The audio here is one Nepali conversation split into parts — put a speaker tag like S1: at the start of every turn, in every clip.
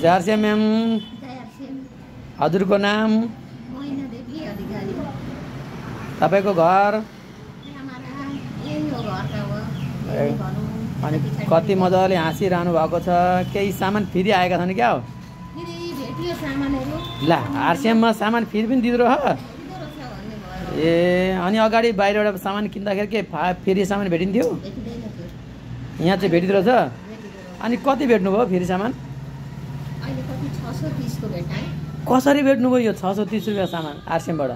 S1: जय मैम। हजुरको नाम? तपाईको घर? अनि कति मजाले हाँसिरहनु भएको छ। केही सामान फेरि आएका छन् क्या हो? ला आरसीएममा सामान फेरि पनि दिँदो रह। ए अनि अगाडि बाहिरबाट सामान किन्दाखेरि के फेरि सामान भेटिन्थ्यो? यहाँ चाहिँ भेटिँदो रहेछ। अनि कति भेट्नुभयो फेरि सामान? कसरी भेट्नुभयो यो 630 रुपियाँ सामान आरसीएमबाट?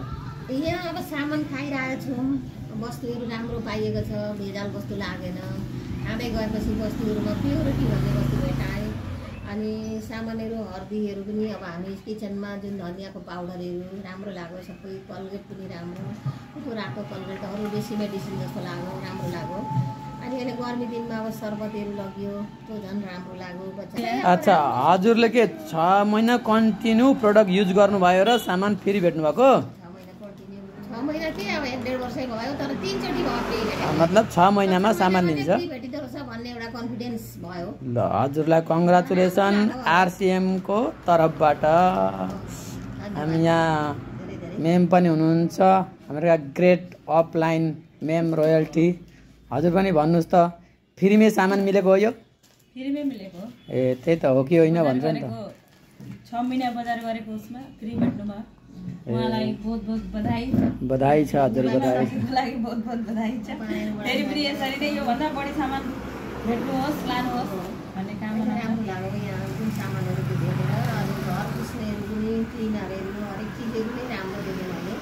S2: यहाँ अब सामान खाइरहेको छौँ, वस्तुहरू राम्रो पाइएको छ, भेजाल वस्तु लागेन। खाँदै गएपछि वस्तुहरूमा प्योरिटी भन्ने वस्तु भेटाएँ। अनि सामानहरू हर्दीहरू पनि अब हामी किचनमा जुन धनियाँको पाउडरहरू राम्रो लाग्यो, सबै कलगेट पनि राम्रो, कुखुराको कलगेटहरू बेसी मेडिसिन जस्तो लाग्यो, राम्रो लाग्यो। अनि अहिले गर्मी दिनमा अब सर्बतहरू लग्यो, त्यो झन् राम्रो लाग्यो।
S1: अच्छा हजुरले के 6 महिना कन्टिन्यू प्रडक्ट युज गर्नुभयो र सामान फेरि भेट्नुभएको?
S2: 6 महिना के अब 1.5 वर्षै भयो, तर 3 चोटि भयो।
S1: मतलब 6 महिनामा सामान दिन्छ
S2: भेटिँदो रहेछ भन्ने एउटा कन्फिडेन्स भयो।
S1: ल हजुरलाई कङ्ग्रेचुलेसन आरसीएम को तर्फबाट। हामी यहाँ मेम पनि हुनुहुन्छ, हाम्रो ग्रेट अफलाइन मेम रोयल्टी। हजुर पनि भन्नुहोस् त, फ्रीमै सामान मिलेको हो यो?
S3: फ्रीमै मिलेको।
S1: ए त्यही त हो कि होइन भन्छ नि त।
S3: 6 महिना बजार गरेको उसमा फ्री भेट्नुमा उहाँलाई बहुत बहुत बधाई।
S1: बधाई छ हजुर, बधाई छ।
S3: लागि बहुत बहुत बधाई छ। फेरि पनि यसरी नै यो भन्दा बढी सामान भेट्नुहोस्, लानुहोस् भन्ने कामना।
S2: राम्रो लाग्यो यहाँ जुन सामानहरू देखेर। अनि घर पुस्नेहरू पनि, क्लिनरहरू, हरेक चिजहरू नै राम्रो देखेँ मैले।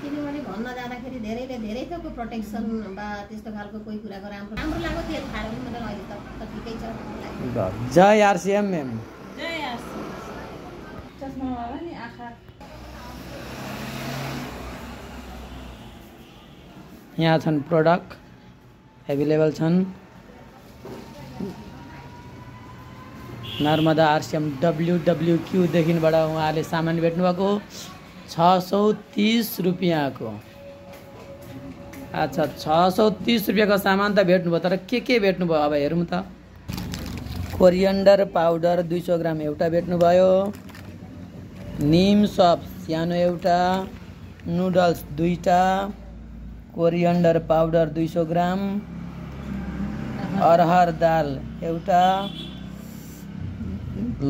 S2: किनभने भन्न जाँदाखेरि धेरैले धेरै थोकको प्रोटेक्सन वा त्यस्तो खालको कोही कुराको राम्रो लाग्यो। त्यो खाएर पनि मतलब अहिले त ठिकै छ।
S1: जय आरसीएम मेम।
S3: जय आरसीएम। चस्मा वाला नि आँखा।
S1: यहाँ छन् प्रोडक्ट एभाइलेबल छन्। नर्मदा आरसीएम WWQ देखिबाट उहाँले सामान भेट्नुभएको 630 रुपियाँको। अच्छा 630 रुपियाँको सामान त भेट्नुभयो, तर के भेट्नुभयो अब हेरौँ त। कोरिएन्डर पाउडर 200 ग्राम एउटा भेट्नुभयो। निम सप सानो एउटा, नुडल्स 2टा, कोरिएन्डर पाउडर 200 ग्राम, अरहर दाल एउटा,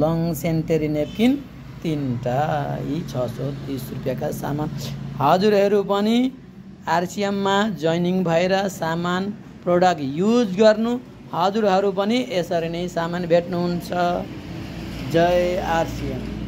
S1: लङ सेन्टेरी नेपकिन 3टा। यी 630 रुपियाँका सामान। हजुरहरू पनि आरसीएममा जोइनिङ भएर सामान प्रोडक्ट युज गर्नु। हजुरहरू पनि यसरी नै सामान भेट्नुहुन्छ। जय आरसीएम।